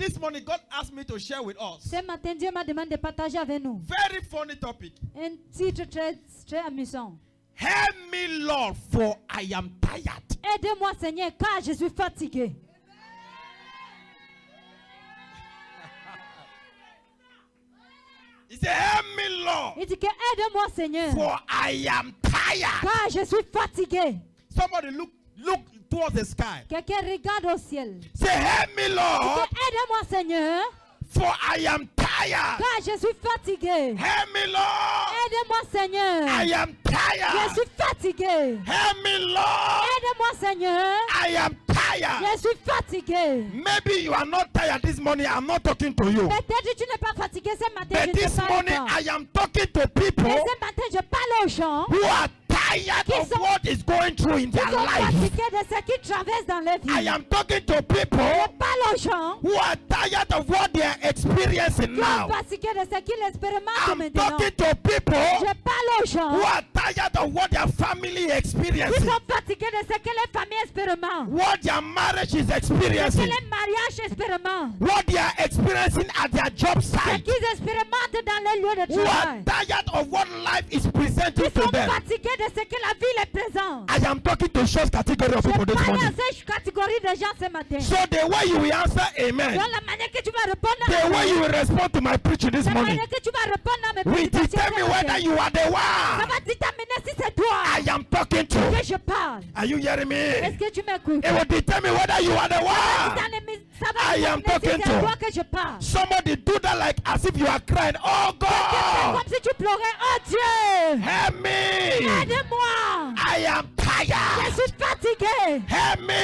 This morning, God asked me to share with us. Ce matin, Dieu m'a demandé de partager avec nous Very funny topic. un titre très, très amusant. Help me, Lord, for I am tired. Aide-moi, Seigneur, car je suis fatigué. He said, help me, Lord, Il dit que aide-moi, Seigneur, for I am tired. car je suis fatigué. Somebody look towards the sky. Quelqu'un regarde au ciel. Say, help me, Il dit Lord, que aide-moi, Seigneur, for I am tired. car je suis fatigué. Help me, Lord, Aide-moi, Seigneur, I am je tired. suis fatigué. Help me, Lord, Aide-moi, Seigneur, I am tired. je suis fatigué. Maybe you are not tired this morning. I'm not talking to you. Peut-être que tu n'es pas fatigué ce matin. But Je ne this te parle morning, pas. I am talking to people Mais ce matin, je parle aux gens who are tired of what is going through in qui their sont life. fatigués de ce qu'ils traversent dans leur vie. I am talking to people Je parle aux gens who are tired of what they are experiencing qui sont now. fatigués de ce qu'ils expérimentent I'm maintenant. talking to people Je parle aux gens who are tired of what their family is qui experiencing, sont fatigués de ce que les familles expérimentent. what their marriage is Ce que experiencing, les mariages expérimentent. what they are experiencing at their job Ce site, qu'ils expérimentent dans les lieux de who are travail. tired of what life is presenting Ils to sont them. fatigués de ce que la vie les présente. I am talking to such category of Je people this parle à morning. ces catégories de gens ce matin. So the way you will answer amen, Dans la manière que tu vas répondre à the way you will respond to my preaching this la morning, manière que tu vas répondre à mes will prédications determine ce whether matin, you are the ça one va déterminer si c'est toi I am talking to. que je parle. Are you hearing Est-ce me? que tu m'écoutes? It will determine whether you are the one. Ça va I am déterminer si talking c'est to. toi que je parle. Somebody do that like as if you are crying. Oh C'est God, comme si tu pleurais. Oh Dieu! help me. Aide-moi! I am Je tired. suis fatigué! Help me.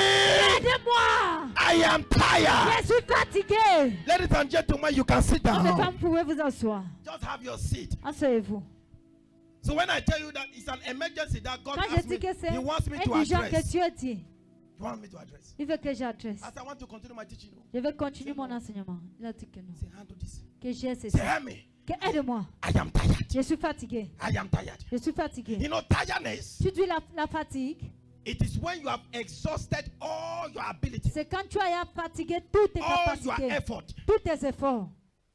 Aide-moi! I am tired. Je suis fatigué! Ladies and gentlemen, you can sit Hommes et down. femmes, pouvez vous asseoir. Just have your seat. Asseyez-vous. So when I tell you that it's an emergency that God Quand je asked dis me, que c'est He wants me to indigent que address. Dieu dit, He wants me to address. il veut que j'adresse. As I want to continue my teaching, Je vais continuer mon enseignement. Il a dit que non. say handle this. Que j'ai Say cessé. help me. Que aide-moi. I am tired. Je suis fatigué. I am tired. Je suis fatigué. You know, tiredness, Tu dis la fatigue, it is when you have exhausted all your ability, c'est quand tu as fatigué toutes tes all your capacités, effort, tous tes efforts,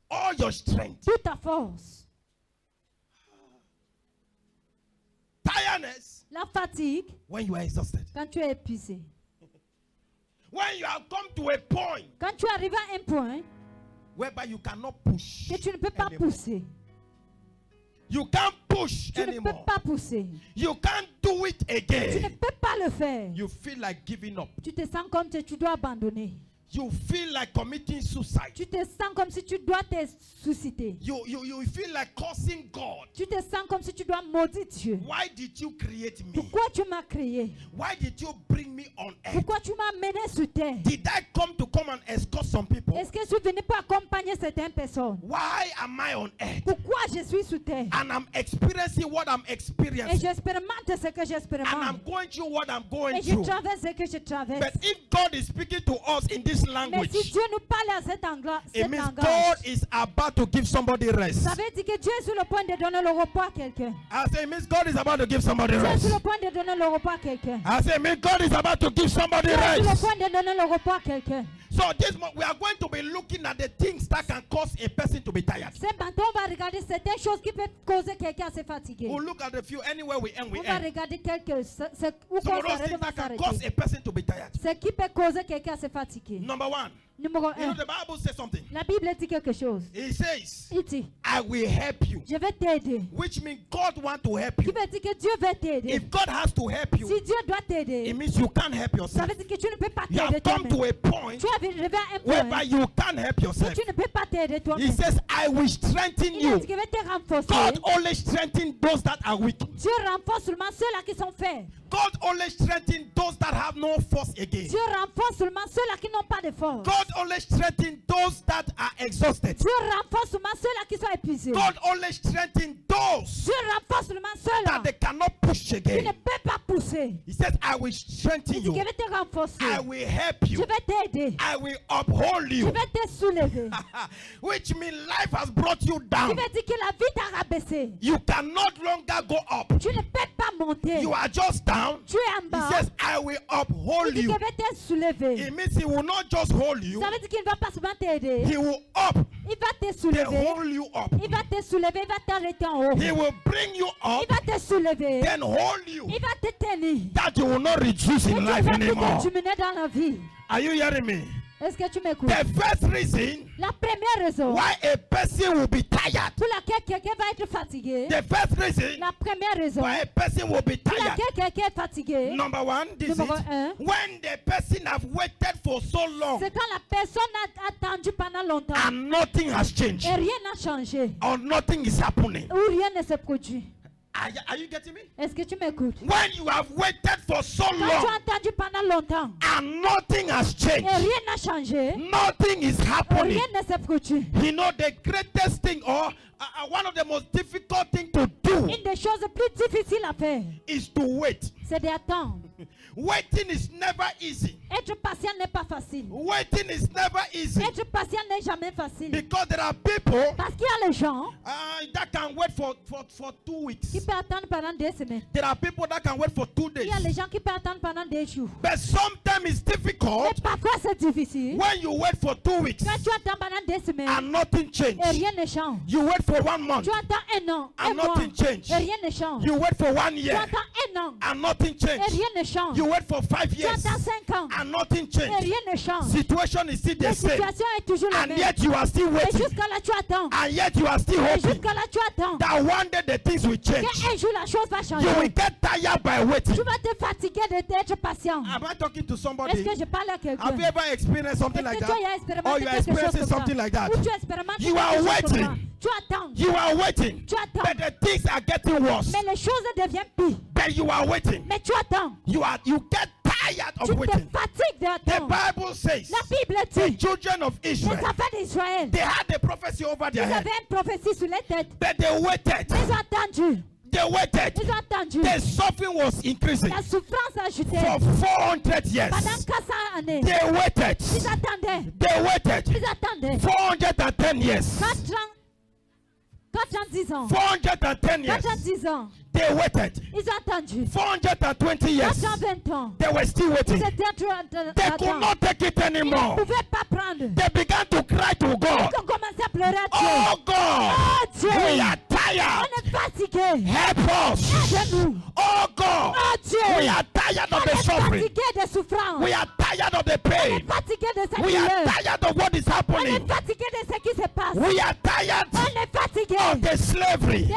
all your strength. toute ta force. Tiredness, La fatigue, when you are exhausted. quand tu es épuisé. When you have come to a point Quand tu arrives à un point whereby you cannot push que tu ne peux pas anymore. pousser. You can't push Tu ne peux anymore. pas pousser. You can't do it Tu ne again. peux pas le faire. You feel like giving up. Tu te sens comme si tu dois abandonner. You feel like committing suicide. Tu te sens comme si tu dois te susciter. You feel like cursing God. Tu te sens comme si tu dois maudire Dieu. Why did you create me? Pourquoi tu m'as créé? Why did you bring me on earth? Pourquoi tu m'as mené sur terre? Did I come and escort some people? Est-ce que je suis venu pour accompagner certaines personnes? Why am I on earth? Pourquoi je suis sur terre? And I'm experiencing what I'm Et experiencing. j'expérimente ce que And I'm j'expérimente. going through what I'm going Et je through. traverse ce que je traverse. But if God is speaking to us in this Mais language, si Dieu nous parle à cet it means langage, God is about to give somebody rest. ça veut dire que Dieu est sur le point de donner le repos à quelqu'un. I say it means God is about to give somebody Dieu est rest. sur le point de donner le repos à quelqu'un. I say it means God is about to give somebody Dieu est sur le rest. point de donner le repos à quelqu'un. So this month we are going to be looking at the things that can cause a person to be tired. Ce matin, on va regarder certaines choses qui peuvent causer quelqu'un à se fatiguer. We'll look at a few anywhere we end. On va regarder quelques... Où Some qu'on of those s'arrête, things on va that can cause s'arrêter. a person to be tired. Ce qui peut causer quelqu'un à se fatiguer. Number one, Numéro you know 1. the Bible says something. La Bible dit quelque chose. It says, Il dit, I will help you. je vais t'aider. Which means God wants to help Qui you. veut dire que Dieu va t'aider. If God has to help Si you, Dieu doit it t'aider, means you can't help ça yourself. veut dire que tu ne peux pas You t'aider have come to toi-même. a point Tu es arrivé à un whereby point you can't help où yourself. tu ne peux pas t'aider He toi-même. says, I will strengthen Il a you. dit qu'il va te renforcer. God only strengthens those that are weak. Dieu renforce seulement ceux-là qui sont faibles. God only strengthens those that have no force again. Dieu renforce seulement ceux-là qui n'ont pas de force. God only strengthens those that are exhausted. Dieu renforce seulement ceux-là qui sont épuisés. God only strengthens those Dieu renforce seulement that ceux-là they cannot push qui ne again. peuvent pas God pousser. He says, I will strengthen Il dit que you. je vais te renforcer. I will help Je you. vais t'aider. I will uphold Je you. vais te soulever. Which means life has brought you Tu down. veux dire que la vie t'a rabaissé. You can no longer go up. Tu ne peux pas monter. You are just down. Tu es en He bas. says, I will Il uphold dit que you. je vais te soulever. It means he will not just hold you, Ça veut dire qu'il ne va pas seulement t'aider. he will up, Il va te they soulever. hold you up. Il va te soulever. Il va t'arrêter en haut. He will bring you Il up, va te soulever. then hold you, Il va te tenir. that you will not reduce Et tu in ne life vas plus anymore. diminuer dans la vie. Are you hearing me? Est-ce que tu m'écoutes? The first reason La première raison why a person will be tired, pour laquelle quelqu'un va être fatigué. the first reason La première raison why a person will be pour tired. laquelle quelqu'un est fatigué. Number one, this is Numéro un. when the person have waited for so long C'est quand la personne a attendu pendant longtemps and nothing has changed et rien n'a changé or nothing is happening. ou rien ne s'est produit. Are you getting me? Est-ce que tu m'écoutes? When you have waited for so Quand tu long as attendu pendant longtemps and nothing has et changed, rien n'a changé, nothing is happening. rien ne s'est produit. You know, the greatest thing or one of the most difficult things to do Une des choses les plus difficiles à faire, is to wait. c'est d'attendre. Waiting is never easy. Être patient n'est pas facile. Waiting is never easy Être patient n'est jamais facile. because there are people Parce qu'il y a les gens that can wait for 2 weeks. qui peuvent attendre pendant 2 semaines. There are people that can wait for 2 Il y a les days. gens qui peuvent attendre pendant 2 jours. But sometimes it's Mais difficult parfois c'est difficile. when you wait for 2 weeks Quand tu attends pendant 2 semaines and nothing et changes. rien ne change. You wait for 1 month Tu attends 1 an, 1 and mois nothing changes. et rien ne change. You wait for 1 Tu year attends 1 an and nothing et changes. rien ne change. You wait for 5 Tu years attends 5 ans and nothing et changes. rien ne change. Situation is still La the same. situation est toujours la And même. yet you are still Et waiting. jusqu'à là tu attends. And yet you are still Et hoping jusqu'à là tu attends. that one day the things will change. Qu'un jour la chose va You will changer. get tired by waiting. Tu vas te fatiguer d'être patient. Am I talking to Est-ce somebody? que je parle à quelqu'un? Have you ever experienced something like Est-ce que that? tu as Or expérimenté you are quelque chose experiencing comme something ça? like that? Ou tu expérimentes You quelque are chose comme waiting. ça? Tu attends. You are waiting, Tu attends. but the things are getting worse. Mais les choses deviennent pires. But you are waiting. Mais tu attends. You get tired Tu of te waiting. fatigues The d'attendre. Bible says La Bible the dit, children of les Israel, enfants d'Israël, they had the prophecy over ils their head, avaient une prophétie sur les têtes. but they waited. Ils ont attendu. They waited. Ils ont attendu. The suffering was increasing La souffrance a ajouté. for 400 years. Pendant 400 années, They waited. ils attendaient. They waited Ils attendaient. 410 years. 410 ans. 410 years. 410 ans. They waited. Ils ont attendu. 420 years. 420 ans. They were still Ils waiting. étaient en train They could d'attendre. not take it Ils ne anymore. pouvaient pas prendre. They began to cry to God. Ils ont commencé à pleurer à Dieu. Oh God, Oh Dieu, we are on tired. est fatigué. Help us. Aide-nous. Oh God, Oh Dieu, we are tired on of the est suffering. fatigué des souffrances. We are tired of the On pain. est fatigué de cette We are douleur. tired of what is On happening. est fatigué de ce qui se passe. We are tired On est fatigué of the slavery. de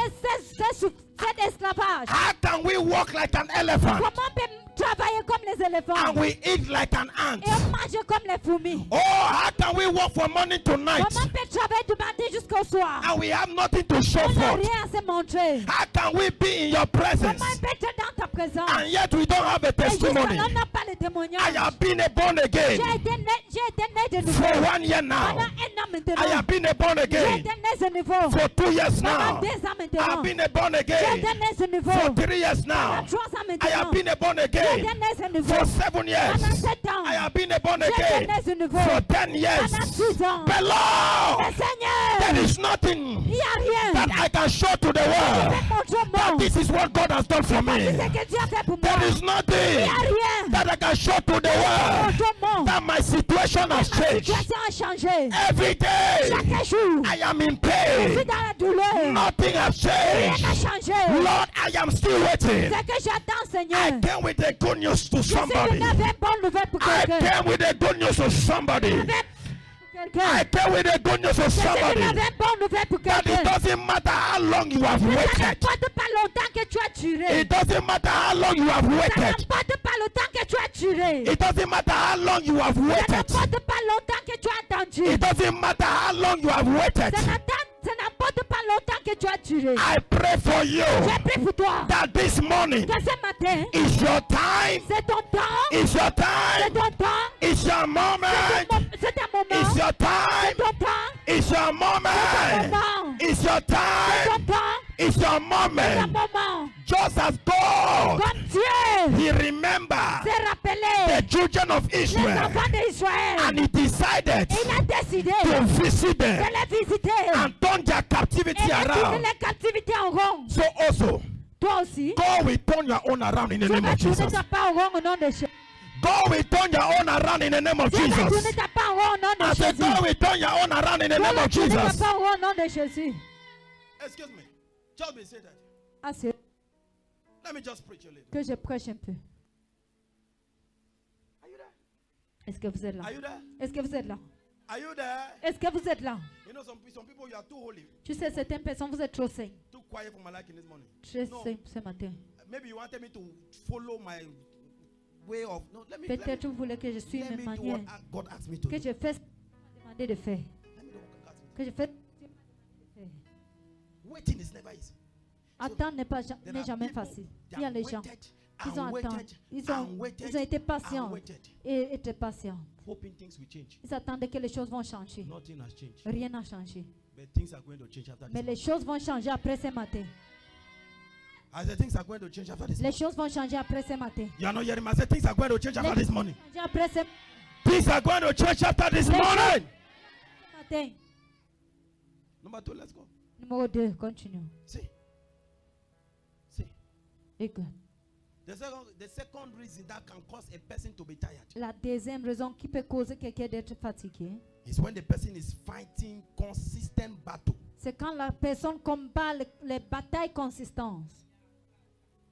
cet esclavage. How can we walk like an elephant Comment on peut travailler comme les éléphants and we eat like an ant? et on mange comme les fourmis? Oh, how can we walk from morning to night Comment on peut travailler du matin jusqu'au soir? and we have nothing to show On n'a for it? rien à se montrer. How can we be in your presence Comment on peut être dans ta présence? and yet we don't have a Et jusqu'à testimony? là, on n'a pas le I témoignage. have been born J'ai again été né de nouveau. for 1 year now. Pendant 1 an maintenant. I have been born J'ai again été né de nouveau. for 2 years Pendant now. 2 ans I maintenant. have been born J'ai again été né de nouveau. for 3 years now. Pendant 3 ans I maintenant. have been born J'ai again été né de nouveau. for 7 years. Pendant 7 ans. I have been born J'ai été again né de nouveau. for 10 years. Pendant 6 ans. But Mais Lord, Seigneur, there is nothing il n'y a rien. that I can show to the Je world vais montrer au that monde this is what God has done for ce me. que Dieu a fait pour moi. There is Il nothing n'y a rien. that I can show to the Je world montre au monde. that my situation has Ma changed. situation a changé. Every day Chaque jour, I am in je pain. suis dans la douleur. Nothing has Rien n'a changed. changé. Lord, I am still waiting. C'est que j'attends, I Seigneur. came with the good news to Je suis somebody. venu avec une bonne nouvelle pour I quelqu'un. came with the good news to somebody. Avec I quelqu'un. came with the good news to Je suis venu somebody. avec une bonne nouvelle pour That it quelqu'un. doesn't matter how long you have Ça waited. n'importe pas longtemps que tu as duré. It doesn't matter how long you have Ça waited. n'importe pas longtemps que tu as duré. It doesn't matter how long you have Ça waited. n'importe pas longtemps que tu as attendu. It doesn't matter how long you have waited. Ça n'importe pas longtemps que tu as duré. I pray for you J'ai prié pour toi. that this morning Que ce matin, is your time. c'est ton temps. Is your C'est time. ton temps. It's your moment. C'est un moment. It's your C'est time. ton temps. It's your moment. moment. It's your C'est ton time. temps. It's your C'est un moment. moment. Just as God, Comme Dieu He remembered s'est rappelé the children of les Israel, enfants d'Israël. and He decided Il a décidé to visit de them les visiter and turn their et captivity de tourner around. les captivités en rond. So also, Toi aussi, God will turn your own around in the tu name vas of tourner Jesus. ta part en rond au nom de Jésus. God will turn your own around in the name of Dieu va tourner Jesus. ta part en rond au nom de I said, Jésus. God will turn your own around in the Dieu name va of tourner ta Jesus. part en rond au nom de Jésus. Excuse me. Just me say that. Assez Let me just preach a little. que je prêche un peu. Are you there? Est-ce que vous êtes là? Are you there? Est-ce que vous êtes là? Are you there? Est-ce que vous êtes là? You know, some people, you are too holy, Tu sais, certaines personnes, vous êtes trop saints. too quiet for my liking this morning. Très No. saints ce matin. Maybe you wanted me to follow my way of. No, let me do Peut-être vous voulez que je suive mes what manières. God asked me to Que do. je fasse ce qu'on m'a demandé de faire. Let me do what God asked me to Que je fasse. do. Waiting is never easy. Attendre n'est There are jamais people facile. that Il y a les gens waited qui ont and attendu. waited Ils and ont waited été and patients waited, et étaient patients. hoping things will change. Ils attendaient que les choses vont changer. Nothing has changed. Rien n'a changé. But things are going to change after Mais this. les choses vont changer après ce matin. I said things are going to change after this. Les choses vont changer après ce matin. You are not hearing me. I said things are going to change after Les this morning. choses vont changer après ce Things are going to change after this Les morning. matin. Number 2, let's go. Numéro 2, continue. See. See. Écoute. The second reason that can cause a person to be tired La deuxième raison qui peut causer quelqu'un d'être fatigué, is when the person is fighting consistent battle. c'est quand la personne combat les batailles consistantes.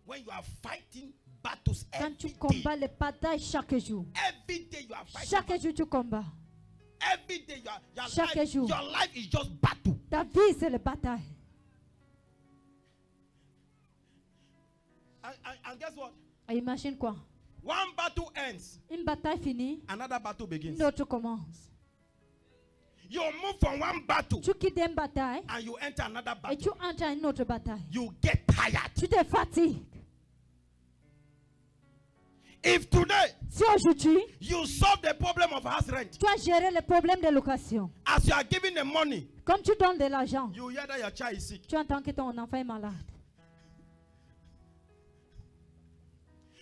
When you are fighting battles Quand tu every day. combats les batailles chaque jour. Every day you are fighting Chaque battles. jour tu combats. Every day Chaque jour. your life is just battle. Ta vie c'est les batailles. And guess what? Et imagine quoi? One battle ends, Une bataille finie, another battle begins. une autre commence. You move from one battle Tu quittes une bataille and you enter another et tu battle. entres à une autre bataille. You get tired. Tu te fatigues. If today Si aujourd'hui, you solve the problem of house rent, tu as géré le problème de location, as you are giving the money, comme tu donnes de l'argent, you hear that your child is sick. tu entends que ton enfant est malade.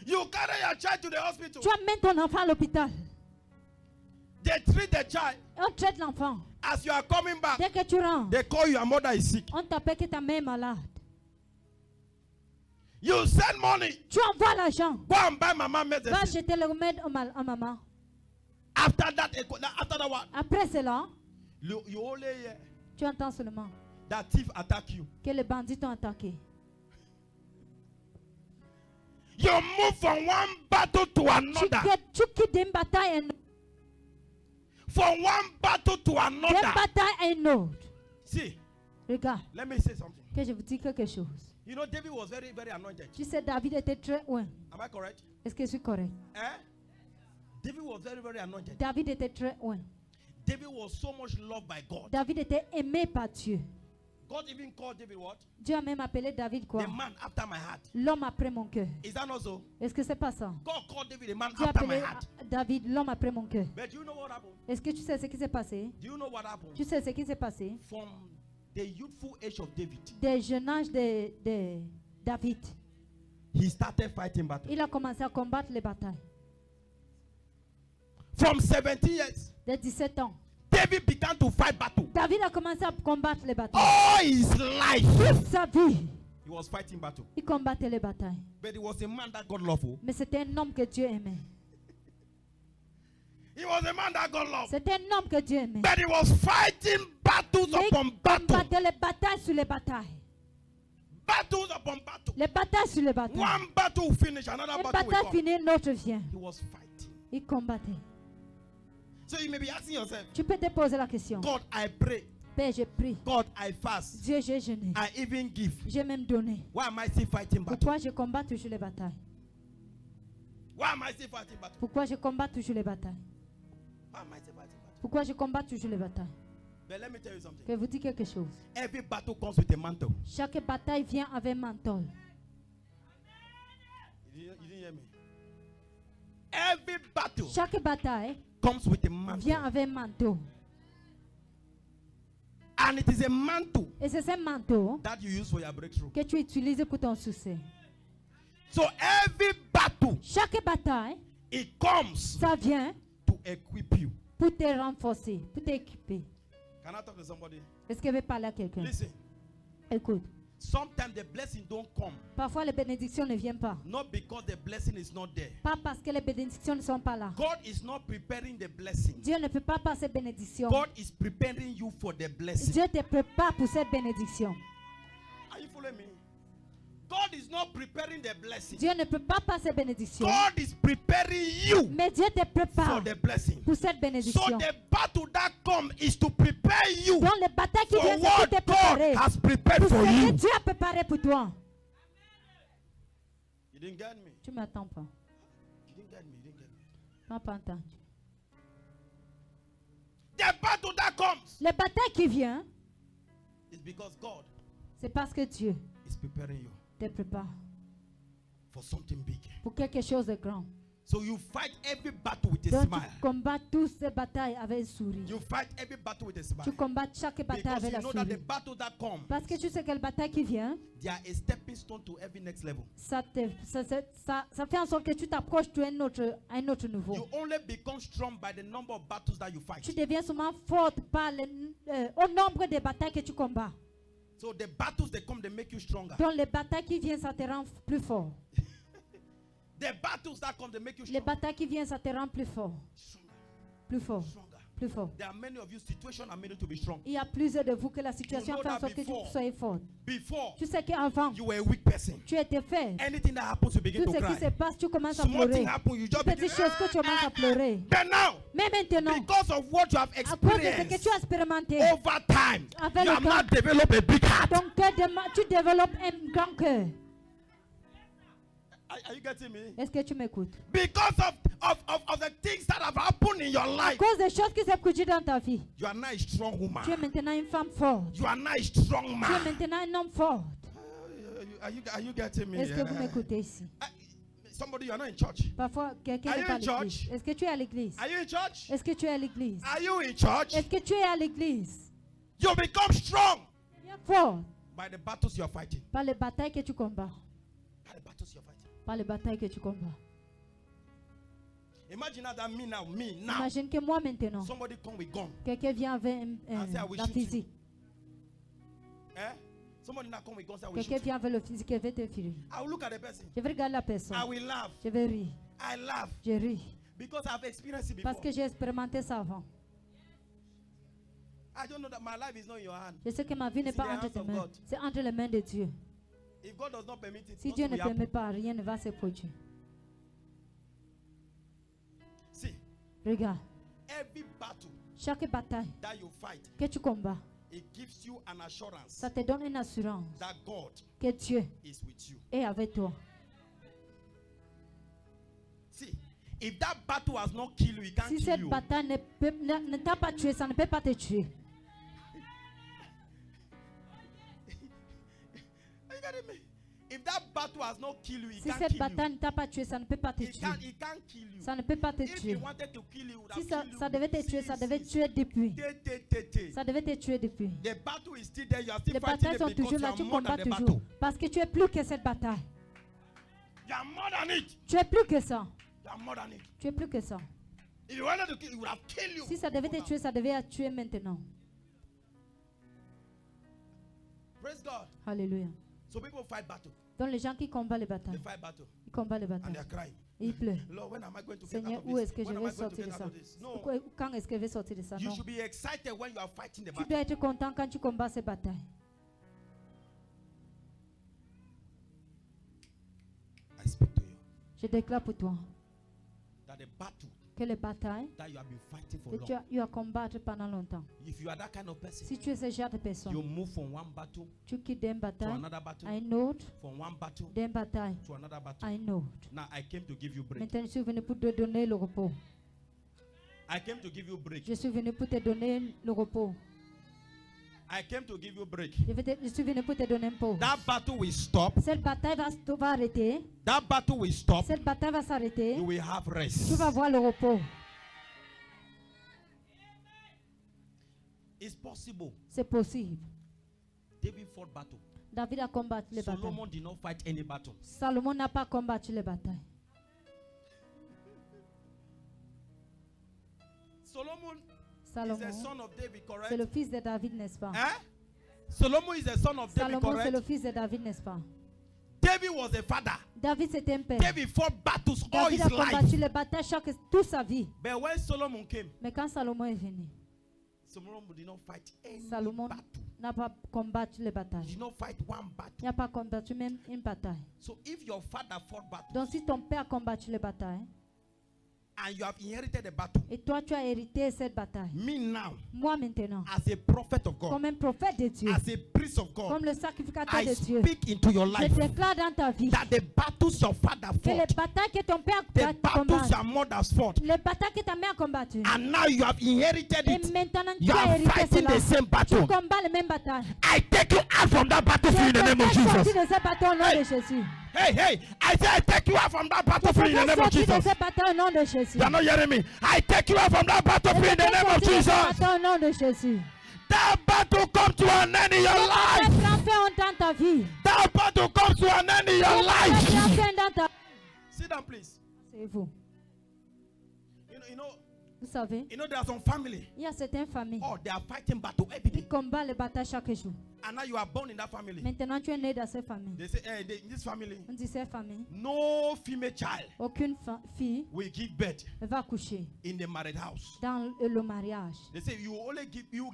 You carry your child to the hospital. Tu amènes ton enfant à l'hôpital. They treat the child. On traite l'enfant. As you are coming back, Dès que tu rentres, they call your mother is sick. on t'appelle que ta mère est malade. You send money. Tu envoies l'argent. Go and buy mama Va medicine. acheter le remède à maman. After that one, Après cela, you only hear tu entends seulement that thief attack you. que les bandits t'ont attaqué. You move from one battle to another. Tu quittes d'une bataille à une autre. From one battle to D'une another. bataille à une autre. See, Regarde, let me say something. que je vous dis quelque chose. You know, David was very, very anointed. Tu sais, David était très loin. Am I correct? Est-ce que je suis correct? Eh? David was very, very anointed. David était très loin. David was so much loved by God. David était aimé par Dieu. God even called David what? Dieu a même appelé David quoi? The man after my heart. L'homme après mon cœur. Is that not so? Est-ce que c'est pas ça? God called David a man Dieu a after my appelé heart. David l'homme après mon cœur. But do you know what happened? Est-ce que tu sais ce qui s'est passé? Do you know what happened? Tu sais ce qui s'est passé? From the youthful age of David, Des jeunes âges de David, he started fighting battle. il a commencé à combattre les batailles. From 17 years, Dès 17 ans, David began to fight battle. David a commencé à combattre les batailles. All his life, Toute sa vie, he was fighting battle. il combattait les batailles. But he was a man that God loved. Mais c'était un homme que Dieu aimait. He was a man that God loved. C'était un homme que Dieu aimait. But he was fighting battles Mais upon il battles. combattait les batailles sur les batailles. Battles upon battles. Les batailles sur les batailles. One battle will finish, another Une battle will bataille come. finie, une autre vient. He was fighting. Il combattait. So you may be asking yourself, Tu peux te poser la question. God, I pray. Père, j'ai pris. God, I fast. Dieu, j'ai jeûné. I even give. J'ai même donné. Why am I still fighting battle? Pourquoi je combats toujours les batailles? Why am I still fighting battle? Pourquoi je combats toujours les batailles? Why am I still fighting battle? Pourquoi je combats toujours les batailles? But let me tell you something. Je vais vous dire quelque chose. Every battle comes with a mantle. Chaque bataille vient avec un manteau. You didn't hear me. Every battle Chaque bataille comes with a mantle. vient avec un manteau. And it is a mantle Et c'est ce manteau that you use for your breakthrough. que tu utilises pour ton succès. So every battle, Chaque bataille, it comes ça vient to equip you. pour te renforcer, pour t'équiper. Can I talk to somebody? Est-ce que je vais parler à quelqu'un? Listen. Écoute, Sometimes the blessing don't come, parfois les bénédictions ne viennent pas. not because the blessing is not there. Pas parce que les bénédictions ne sont pas là. God is not preparing the blessing. Dieu ne peut pas passer bénédiction. God is preparing you for the blessing. Dieu te prépare pour cette bénédiction. Are you following me? God is not preparing the blessing. Dieu ne peut pas passer bénédiction. God is preparing you Mais Dieu te for prépare the blessing. pour cette So bénédiction. the battle that comes is to prepare you Donc les batailles qui for viennent, c'est pour what te God préparer. has prepared Pour for ce que you. Dieu a préparé pour toi. You didn't get me. Tu ne m'attends pas. You didn't get me. You didn't get me. Tu n'as pas entendu. The battle that comes Les batailles qui viennent, is because God c'est parce que Dieu is preparing you te prépare for something big. pour quelque chose de grand. So you fight every battle with a Donc smile. tu combats toutes ces batailles avec un sourire. You fight every battle with a smile. Tu combats chaque bataille Because avec you la know that the sourire. battle that comes, Parce que tu sais quelle bataille qui vient, they are a stepping stone to every next level. ça fait en sorte que tu t'approches à un autre niveau. You only become strong by the number of battles that you fight. Tu deviens seulement forte au nombre de batailles que tu combats. So the battles they come, they make you stronger. Donc les batailles qui viennent, ça te rend plus fort. The battles that come, they make you Les stronger. batailles qui viennent, ça te rend plus fort. Stronger. Plus fort. Stronger. Plus fort. There are many of you, situations are made to be strong. Il y a plusieurs de vous que la situation You know fait en that sorte que before. tu soyez forte. Before, Tu sais qu'avant, you were a weak person. tu étais faible. Anything that happens, you begin Tout to ce qui se cry. passe, tu commences à Small pleurer. thing happens, you just begin. Petite chose que tu commences à pleurer. But now, Mais maintenant, because of what you have à cause de ce que experienced tu as expérimenté, over time, Avec you le have temps. now developed a big heart. ton cœur tu développes un grand cœur. Are you getting me? Est-ce que tu m'écoutes? Because of the things that have happened in your À life, cause des choses qui s'est produites dans ta vie, you are now a strong woman. tu es maintenant une femme forte. You are now a strong Tu es man. maintenant un homme fort. Are you getting me? Est-ce que vous m'écoutez ici? Somebody, you are not in church. Parfois, quelqu'un Are n'est you pas à in l'église. church? Est-ce que tu es à l'église? Are you in church? Est-ce que tu es à l'église? Are you in church? Est-ce que tu es à l'église? You become strong Viens fort by the battles you are fighting. par les batailles que tu combats. By the battles you are fighting. Par les batailles que tu combats. Imagine that me now. Imagine que moi maintenant, Somebody come with gun. quelqu'un vient avec And say, I will la shoot you. physique. Eh? Somebody now come with guns. I will Quelqu'un shoot. vient avec le physique et veut te filer. I will look at the person. Je vais regarder la personne. I will laugh. Je vais rire. I laugh Je ris. because I've experienced it before. Parce que j'ai expérimenté ça avant. I don't know that my life is not in your hand. Je sais que ma vie n'est It's in pas the entre hands tes of mains. God. C'est entre les mains de Dieu. If God does not permit it, Si Dieu nothing ne will happen. permet pas, rien ne va se produire. See, Regarde, every battle chaque bataille that you fight, que tu combats, it gives you an assurance ça te donne une assurance that God que Dieu is with you. est avec toi. See, if that battle has not killed you, it can't Si kill cette you. bataille ne t'a pas tué, ça ne peut pas te tuer. Are you getting me? If that battle has not killed you, it Si can't cette kill bataille ne t'a pas tué, ça ne peut pas te you. tuer. It can't kill you. Ça ne peut pas te If tuer. he wanted to kill you, he would Si have ça, killed you. ça devait te tuer, ça devait te tuer depuis. Te. Ça devait te tuer depuis. The battle is still there. You are still Les fighting batailles it sont because toujours you là, are tu more than combats the toujours. battle. Parce que tu es plus que cette bataille. You are more than it. Tu es plus que ça. You are more than it. Tu es plus que ça. If you wanted to kill, he would have killed you. Si ça devait te tuer, ça devait te tuer maintenant. Praise God. Alléluia. So people fight battle. Donc les gens qui combattent les They batailles, fight battle. ils combattent les And batailles. they are crying. Et ils pleurent. Lord, when am I going to get Seigneur, out où of est-ce this? que je When am vais I going to sortir de get ça? out of this? No. Quand est-ce que je vais sortir de ça? You Non. should be excited when you are fighting the Tu battle. dois être content quand tu combats ces batailles. I speak to you Je déclare pour toi that the battle que les batailles that you have been fighting for que tu long, as eu à combattre pendant longtemps, if you are that kind of person, si tu es ce genre de personne, you move from one battle tu quittes d'une to bataille another battle, à une autre, from one battle d'une bataille to another à battle. une autre. Now I came to give you break. Maintenant, je suis venu pour te donner le repos. I came to give you break. Je suis venu pour te donner le repos. I came to give you break. Je suis venu pour te donner un pot. That battle will stop. Cette bataille va arrêter. That battle will stop. Cette bataille va s'arrêter. You will have Tu rest. vas voir le repos. It's possible. C'est possible. David fought battle. David a combattu les batailles. Solomon did not fight any battle. Salomon n'a pas combattu les batailles. Solomon is Salomon, the son of David, c'est correct? le fils de David, n'est-ce pas? Eh? Solomon is the son of David, Salomon, c'est le correct? fils de David, n'est-ce pas? David was a father. David, c'était un père. David fought battles all David his a combattu life. les batailles toute sa vie. But when Solomon came, Mais quand Salomon est venu, Solomon did not fight any Salomon battle. n'a pas combattu les He batailles. did not fight one Il battle. n'a pas combattu même une bataille. So if your father fought battle Donc si ton père a combattu les batailles, and you have inherited the battle, et toi tu as hérité cette bataille, me now, moi maintenant, as a prophet of God, comme un prophète de Dieu, as a priest of God, comme le sacrificateur I de Dieu, speak into your je life déclare dans ta vie that the battles your father que les fought, batailles que ton père the a battles combattues, your mother's fought, les batailles que ta mère a combattues, and now you have inherited et it. maintenant tu You as are hérité fighting cela. the same Tu battle. combats les mêmes batailles. I take you out from that battlefield in the name of Je sorti Jesus. de cette bataille au nom Hey. de Jésus. Hey, hey, I say I take you out from that Je battlefield in the name of sorti de Jesus. cette bataille au nom de Jésus. You are not hearing me. I take you out from that battlefield in the name of Je sorti de cette Jesus. bataille au nom de Jésus. That battle come to an end in your Je life. prends fin dans ta vie. That battle comes to an end in Je your prends life. fin dans ta vie. Sit down, please. C'est vous. Vous savez, You know, there are some family. il y a certaines familles Oh, they are fighting battle every qui day. combattent les batailles chaque jour. And now you are born in that family. Maintenant, tu es né dans cette famille. They say, hey, in this family, On dit cette famille, no female child aucune fille will give birth va coucher in the married house. dans le mariage. They say you will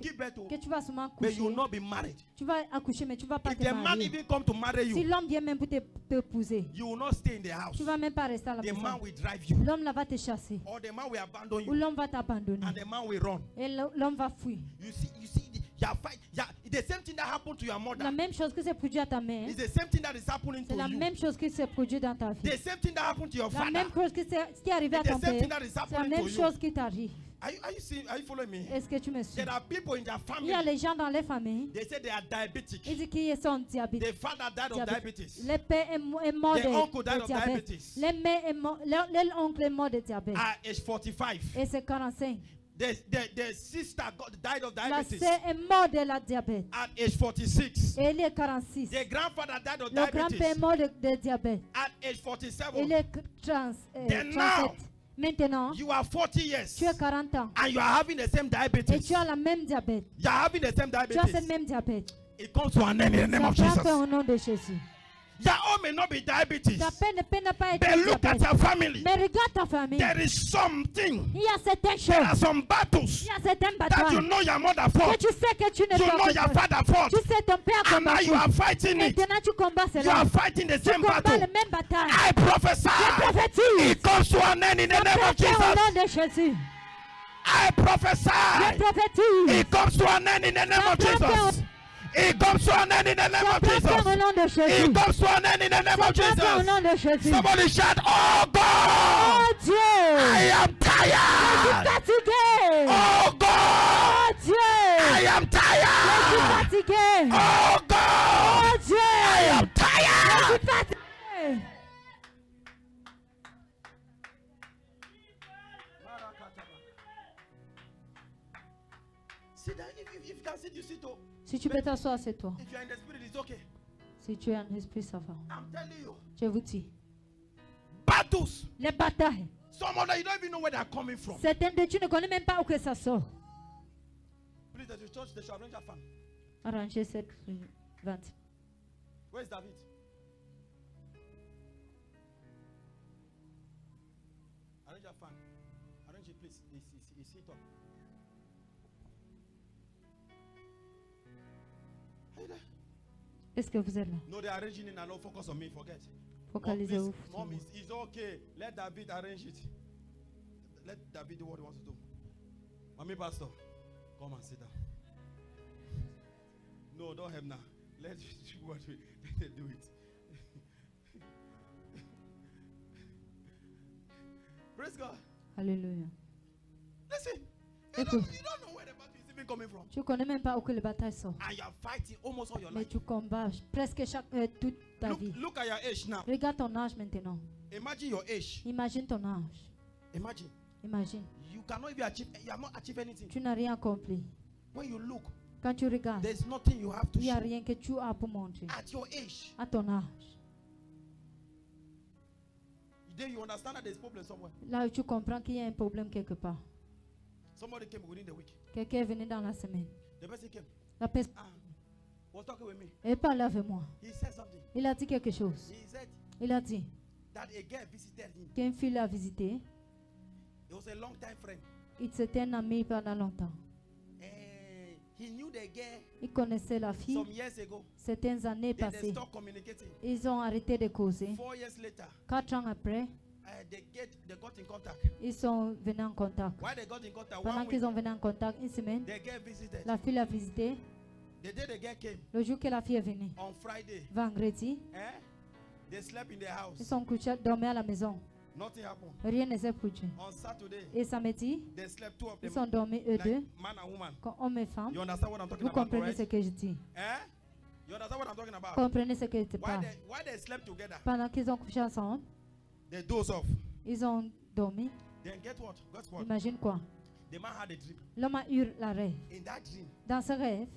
give birth, Que tu vas seulement but you will coucher. not be married. Tu vas accoucher, mais tu ne vas pas If te the man marier. even come to marry Si you, l'homme vient même pour t'épouser, you will not stay in the house. tu ne vas même pas rester à la The man maison. will drive you, L'homme là va te chasser. or the man will abandon Ou you, l'homme va t'abandonner. and the man will run. Et l'homme va fuir. You see, you are fight. Yeah, the same thing that happened to your mother. La même chose que s'est produit à ta mère, It's the same thing that is happening c'est to la you. même chose qui s'est produite dans ta vie. The same thing that happened to your La father. même chose qui est arrivée à It's ton the same père, thing that is c'est la happening même to you. chose qui t'arrive. Are you following me? Est-ce que tu me suis? There are people in their Il y a family. les gens dans les familles, They say they are diabetic. ils disent qu'ils sont The diabétiques. father died of diabetes. Le père est mort The uncle de died of diabète. diabetes. L'oncle est mort de diabète. At age 45. Et c'est 45. The sister died of La diabetes. sœur est morte de la diabète. At age 46. Et elle est 46. The grandfather died of Le grand-père est diabetes. mort de diabète. At age 47. Il est 37. Maintenant, You are 40 years. tu as 40 ans. And you are having the same Et diabetes. tu as la même diabète. You are having the same Tu as cette diabetes. même diabète. It comes to an end in the name Ça of prend fin Jesus. au nom de Jésus. Your own may not be diabetes. Ta peine n'a pas été But look at diabète. your family. Mais regarde ta famille. There is something. Il y a certaines There are choses. some battles Il y a certaines that you batailles. know your mother Que fought. tu sais que tu ne You dois know your pas. father fought. Tu sais ton père a And now combattu. you are fighting it. Maintenant tu combats You cela. are fighting the Tu same combats battle. les mêmes batailles. I prophesy. prophétise. It comes to an end in the Ça name prend of fin au Jesus. nom de Jésus. I Je prophesy. prophétise. It comes to an end in the name of Jesus. It comes to an end in the name Ça of prend fin au Jesus. nom de Jésus. It comes to an end in the name Ça of prend fin au nom Jesus. de Jésus. Somebody shout, oh Oh God, Dieu. I am Je suis tired. fatigué. Oh God, Oh Dieu. I am Je suis tired. fatigué. Oh God, Oh Dieu. I am Je suis tired. fatigué. Sit down. If you can sit, you sit. Oh. Si tu peux t'asseoir, c'est toi. If you are in the spirit, it's okay. Si tu es en esprit, ça va. I'm telling you. Je vous dis. Battles. Les batailles. Some of them, you don't even know where they are coming from. Certaines de tu ne connais même pas où que ça sort. Please, the church, they should arrange a fan. Arrangez cette vente. Where is David? Arrange a fan. Arrange it, please. It's sit up. Are you there? Est-ce que vous êtes là? No, they're arranging it and don't focus on me. Forget. Focalisez-vous. Mom, it's okay. Let David arrange it. Let David do what he wants to do. Mommy, Pastor, come and sit down. No, don't help now. Let them do it. Praise God. Alléluia. Listen, Écoute. you don't know where the battle is even coming from. Tu ne connais même pas où que les batailles sont. And you are fighting almost all your Mais life. tu combats presque toute ta vie. Look at your age now. Regarde ton âge maintenant. Imagine your age. Imagine ton âge. Imagine. Imagine. You cannot even achieve, you have not achieved anything. Tu n'as rien accompli. When you look, Quand tu regardes, there's nothing you have to il n'y a show. rien que tu as pour montrer. At your age, À ton âge, then you understand that there's problem somewhere. là où tu comprends qu'il y a un problème quelque part. Somebody came within the week. Quelqu'un est venu dans la semaine. The person came. La personne Was talking with me. est parlé avec moi. He said something. Il a dit quelque chose. He said Il a dit that a girl visited him. qu'une fille l'a visité. It was a long time friend. Il s'était un ami pendant longtemps. He knew the girl Il connaissait la fille. some years ago. Certaines années Then they passées, stopped communicating. ils ont arrêté de causer. 4 years later, 4 ans après, they got in contact. ils sont venus en contact. Why they got in contact? Pendant 1 week, qu'ils ont venu en contact, une semaine, the girl visited. la fille l'a visité. The day the girl came, Le jour que la fille est venue, on Friday, vendredi, they slept in their ils house. sont couchés, dormaient à la maison. Nothing happened. Rien ne s'est produit. On Saturday, Et samedi, they slept 2 of ils them, sont dormis eux deux, like man and woman. comme homme et femme. You understand what I'm talking Vous about, comprenez ce right? que je dis. You understand what I'm talking about? Comprenez ce que je te parle. Why they slept together? Pendant qu'ils ont couché ensemble, They doze off. ils ont dormi. Then get what? Guess what? Imagine quoi? The man had a dream. L'homme a eu la rêve. In that dream, Dans ce rêve,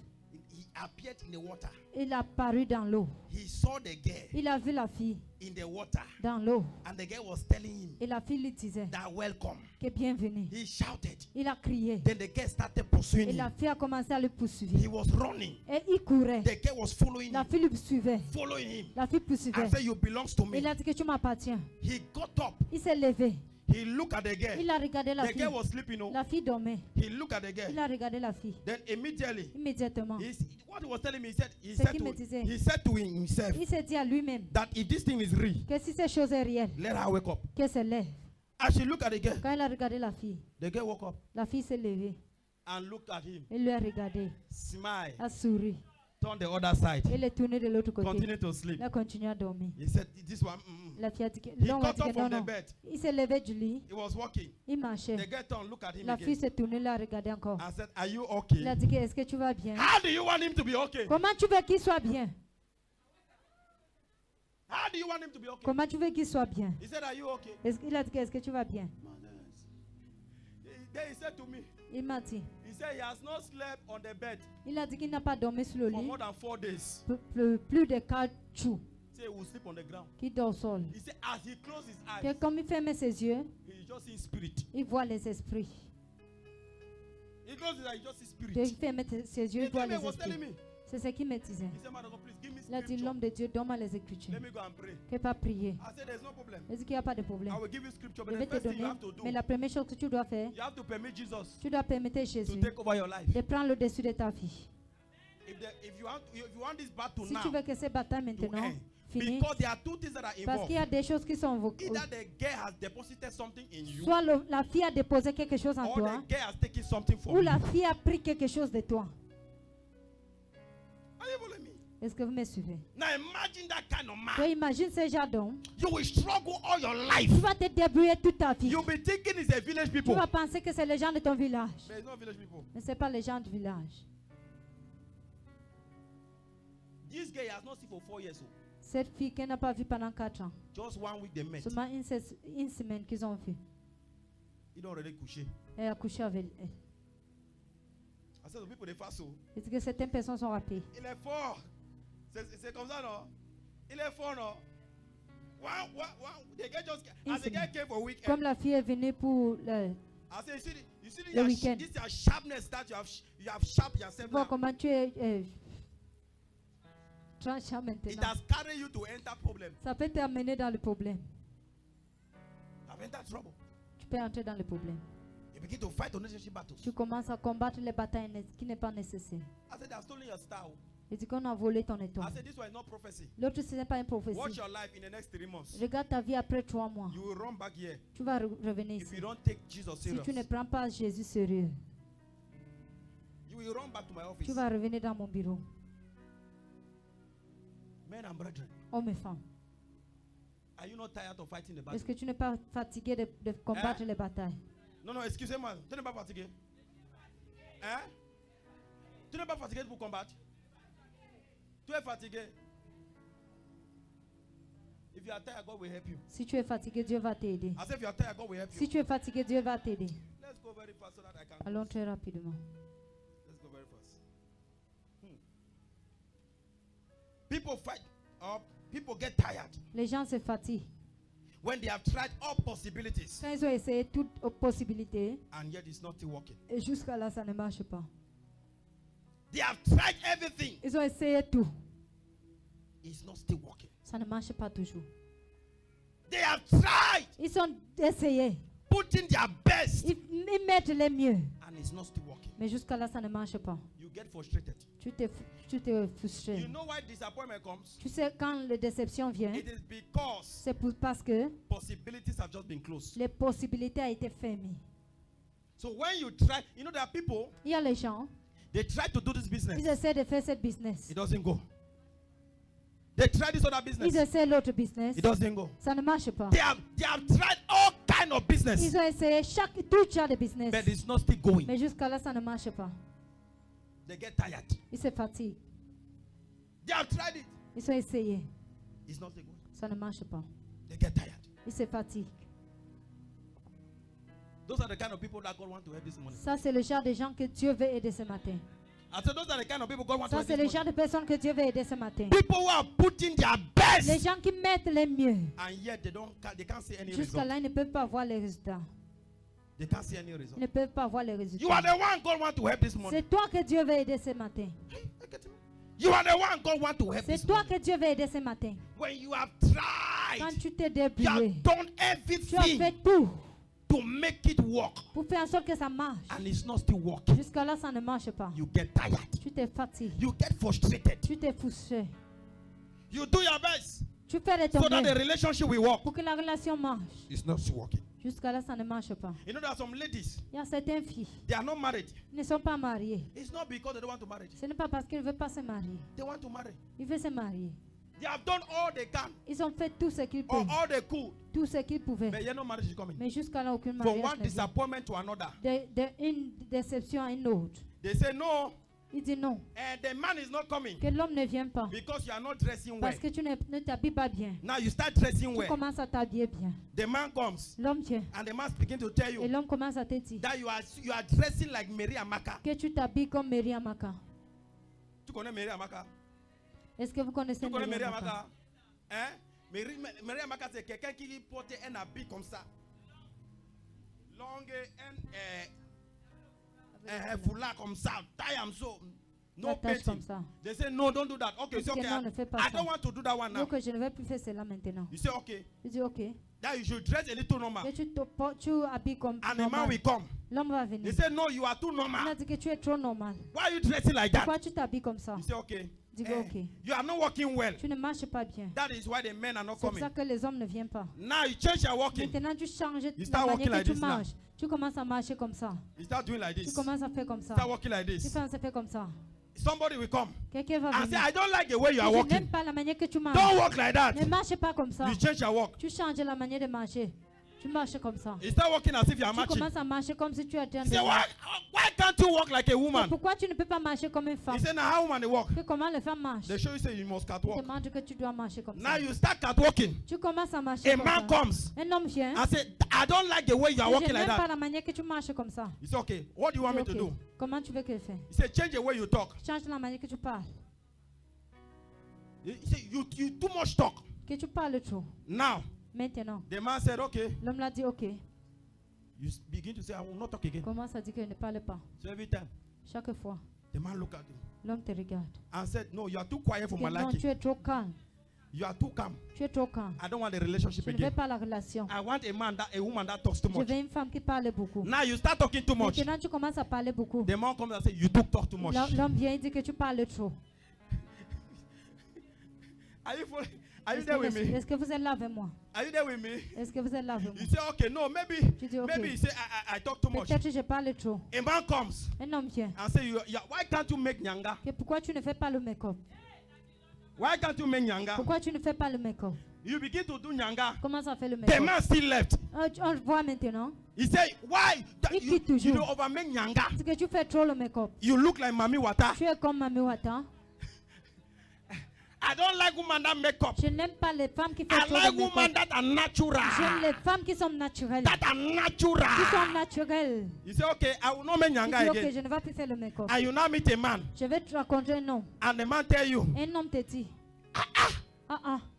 he appeared in the water. il a paru dans l'eau. He saw the girl Il a vu la fille in the water, dans l'eau. and the girl was telling him Et la fille lui disait that welcome. que bienvenue. He shouted. Il a crié. Then the girl started pursuing Et la him. fille a commencé à le He poursuivre. was running. Et il courait. The girl was following La him, fille le suivait. following him. La fille poursuivait. I said, "You belongs to me." Il a dit que tu m'appartiens. He got up. Il s'est levé. He looked at the girl. Il a regardé la The fille. girl was sleeping. La fille dormait. He looked at the Il girl. a regardé la fille. Then immediately, Immédiatement. what he was telling me, he Ce said qu'il me disait. to himself Il s'est dit à lui-même that if this thing is real, que si cette chose est réelle, let her wake up. qu'elle se lève. As she looked at the girl, Quand il a regardé la fille, the girl woke up la fille s'est levée. and looked at him, Il lui a regardé, smiled, a souri. turned the other side, Il est tourné de l'autre côté. continued to sleep. Il a continué à dormir. He said, "This one." La fille a dit que He l'homme a got dit up que from non, the non. bed. Il s'est levé du lit. He was walking. Il marchait. The girl turned, looked at him La fille again, s'est tournée, l'a regardé encore. and said, "Are you Il a okay? dit que est-ce que tu vas bien? How do you want him to be okay? Comment tu veux qu'il soit bien? How do you want him to be okay?" Comment tu veux qu'il soit bien? He said, "Are you okay?" Il a dit que est-ce que tu vas bien? Then he said to me, Il m'a dit. he said he has not slept on the bed Il a dit qu'il n'a pas dormi sur le for lit more than 4 days. plus de 4 jours. Say he will sleep on the ground. Qu'il dort au sol. He said as he closed his Que eyes, comme il ferme ses yeux, he just sees spirit. il voit les esprits. He closed his eyes, he just sees Que il spirit. ferme ses yeux, il The voit man les was telling esprits. me, C'est ce qu'il me disait. he said, "Man of God, please give me Il a dit scripture. l'homme de Dieu, donne-moi les Écritures. Let me go and pray." Que pas prier. I said, "There's no problem. Il dit qu'il n'y a pas de problème. I will give you scripture, Je but vais the te first thing you donner. have to do, Mais la première chose que tu dois faire, you have to permit Jesus tu dois permettre to Jésus take over your life. de prendre le dessus de ta vie. If you want this battle Si now tu veux que ces batailles to maintenant end, finissent, because there are 2 things that are parce qu'il y a involved. des choses qui sont Either the girl has deposited something in you, soit la fille a déposé quelque chose en or toi, the girl has taken something ou from you. la fille a pris quelque chose de toi. Are you following me? Est-ce que vous me suivez? Now imagine that kind of Donc man. imagine ce genre d'homme. You will struggle all your life. Tu vas te débrouiller toute ta vie. You'll be thinking it's a village Tu people. vas penser que c'est les gens de ton village. But it's not village people. Mais ce n'est pas les gens du village. This guy has not seen for 4 years. Cette fille qu'elle n'a pas vue pendant 4 ans. Just 1 week they met. Seulement une semaine qu'ils ont vu. He don't already couché. Elle a couché avec elle. I said the people they fast so. Il dit que certaines personnes sont rappelées. Il est fort. C'est comme ça, non? Il est fort, non? Wow. The guy just as the guy came for a weekend. Comme la fille est venue pour le... I said, you see Le weekend. this your sharpness that you have sharp yourself Bon, now. comment tu es tranchant It maintenant. has carried you to enter problem. Ça peut t'amener dans le problème. I've entered trouble. Tu peux entrer dans le problème. You begin to fight unnecessary battles. Tu commences à combattre les batailles qui n'est pas nécessaire. I said, they have stolen your star. Il dit qu'on a volé ton étoile. I said, this one is not prophecy. L'autre, ce n'est pas une prophétie. Watch your life in the next 3 months. Regarde ta vie après 3 mois. You will run back here Tu vas revenir if ici. you don't take Jesus Si serious. tu ne prends pas Jésus sérieux, You will run back to my office. tu vas revenir dans mon bureau. Men and brethren, Hommes et femmes, are you not tired of fighting the battle? est-ce que tu n'es pas fatigué de combattre les batailles? Non, excusez-moi. Tu n'es pas fatigué? Hein? Tu n'es pas fatigué pour combattre? Tu es fatigué? If you are tired, God will help you. Si tu es fatigué, Dieu va t'aider. I said, if you are tired, God will help you. Si tu es fatigué, Dieu va t'aider. Let's go very fast so that I can. Allons très rapidement. Let's go very fast. people fight or people get tired Les gens se fatiguent. when they have tried all possibilities Quand ils ont essayé toutes possibilités, and yet it's not still working. et jusqu'à là, ça ne marche pas. They have tried everything. Ils ont essayé tout. It's not still working. Ça ne marche pas toujours. They have tried Ils ont essayé. putting their best Ils mettent les mieux. and it's not still working. Mais jusqu'à là, ça ne marche pas. You get frustrated. Tu te frustré. You know why disappointment comes? Tu sais, quand la déception vient, It is because c'est parce que possibilities have just been closed. les possibilités ont été fermées. So when you try, you know there are people, Il y a les gens, they try to do this ils business. essaient de faire cette business. It doesn't go. They try this other Ils business. essaient l'autre business. It doesn't go. Ça ne marche pas. They have tried all kind of business, Ils ont essayé tout genre de business. but it's not still going. Mais jusqu'à là, ça ne marche pas. They get tired. Ils se fatiguent. They have tried it. Ils ont essayé. It's not still going. Ça ne marche pas. They get tired. Ils se fatiguent. Those are the kind of people that God wants to help this morning. Ça, c'est le genre de gens que Dieu veut aider ce matin. I said those are the kind of people God wants to Ça, help c'est this le genre morning. de personnes que Dieu veut aider ce matin. People who are putting their Les best gens qui mettent les mieux. and yet they can't see any Jusqu'à result. là, ils ne peuvent pas voir les résultats. They can't see any Ils result. ne peuvent pas voir les You are résultats. the one God wants to help this morning. C'est toi que Dieu veut aider ce matin. You are the one God wants to help C'est this toi morning. que Dieu veut aider ce matin. When you have Quand tried, tu t'es you débrouillé, have done tu as everything fait tout to make it work, pour faire en sorte que ça marche. and it's not still working. Jusqu'à là, ça ne marche pas. You get tired. Tu t'es fatigué. You get frustrated. Tu t'es frustré. You do your best Tu fais de so ton that the mieux relationship will work. pour que la relation marche. It's not still working. Jusqu'à là, ça ne marche pas. You know, there are some ladies, Il y a certaines filles they are not married. qui ne sont pas mariées. It's not because they don't want to marry. Ce n'est pas parce qu'ils ne veulent pas se marier. They want to marry. Ils veulent se marier. They have done all they can Ils ont fait tout ce qu'ils or peuvent. all they could, Tout ce qu'ils pouvaient. but yet no marriage is coming. Mais jusqu'à là, aucune From mariage one ne vient. disappointment to another, Une déception à une autre. they say no, Il dit non, and the man is not coming que l'homme ne vient pas. because you are not dressing well. Parce que tu ne t'habilles pas bien. Now you start dressing Tu well. commences à t'habiller bien. The man comes, L'homme vient. and the man begins to tell Et you l'homme commence à te dire that you are dressing like Mary Amaka. que tu t'habilles comme Mary Amaka. Tu connais Mary Amaka? Est-ce que vous connaissez Tu connais Mary Mary Amaka? Amaka? Hein? Mary Amaka, c'est quelqu'un qui portait un habit comme ça. Longue, un foulard comme ça. Taille comme ça. No La tâche comme painting. ça. They say, no, don't do that. Okay, Il c'est dit okay. non, ne fais pas I ça. don't want to do that one now. Donc je ne vais plus faire cela maintenant. You say, okay. Il dit ok. That you should dress a little normal. Que tu habilles comme And the man normal. will come. L'homme va They venir. say, no, you are too Il a normal. dit que tu es trop normal. Why are you dressing like that? Pourquoi tu t'habilles comme ça? You say, okay. Dis ok. You are not working well. Tu ne marches pas bien. That is why the men are not C'est pour coming. ça que les hommes ne viennent pas. Now you change your walking. Maintenant, tu changes You la start walking manière like que tu this now. marches. Tu commences à marcher comme ça. You start doing like Tu this. commences à faire comme ça. Start walking like Tu this. commences à faire comme ça. Somebody will come Quelqu'un va and say, venir. I don't like the way you are Je walking. n'aime pas la manière que tu marches. Don't walk like that. Ne marche pas comme ça. You change your walk. Tu changes la manière de marcher. Tu marches comme ça. You start walking as if you are Tu matching. commences à marcher comme si tu étais en You say, train why can't you walk like a woman? Pourquoi tu ne peux pas marcher comme une femme? He said, now how woman they walk? Que comment les femmes marchent? They show you say you must Ils catwalk. demandent que tu dois marcher comme Now ça. you start catwalking. Tu commences à marcher A comme man ça. comes Un homme vient. and say, I don't like the way you are Je walking like n'aime pas that. la manière que tu marches comme ça. He said, okay, what do you want me Je to dis, do? ok. Comment tu veux que je fasse? He said, change the way you talk. Change la manière que tu parles. He said, you too much talk. Que tu parles trop. Now, Maintenant, the man said, okay. l'homme l'a dit ok. You begin to say, I will not talk again. Commence à dire que ne parle pas. So every time, Chaque fois, the man looked at him l'homme te regarde. and said, no, you are too quiet for Que my non, liking. tu es trop calme. You are too calm. Tu es trop calme. I don't want the relationship Je ne veux again. pas la relation. I want a woman that talks too Je much. veux une femme qui parle beaucoup. Now you start talking too much. Maintenant, tu commences à parler beaucoup. The man comes and says, you talk too much. L'homme vient et dit que tu parles trop. Are you there with me? Est-ce que vous êtes là avec moi? Are you there with me? Est-ce que vous êtes là avec You moi? say, okay, no, maybe Tu dis, ok. maybe you say I talk too much. Peut-être que je parle trop. A man comes Un homme vient. and say, why can't you make nyanga? Que pourquoi tu ne fais pas le make-up? Why can't you make nyanga? Pourquoi tu ne fais pas le make-up? You begin to do nyanga. Comment ça fait le The make-up? man still left. On le voit maintenant. He said, why? Il You, quitte toujours. you over make nyanga. Parce que tu fais trop le make-up. You look like Mami Wata. Tu es comme Mami Wata. I don't like women that make up. Je n'aime pas les femmes qui font I trop like de women make-up. that are natural. J'aime les femmes qui sont naturelles. That are Qui natural. sont naturelles. You say, okay, I will not make Tu nyanga dis, ok, again. je ne vais plus faire le make-up. And you now meet a man, Je vais te raconter un homme. and the man tell you, Un homme te dit,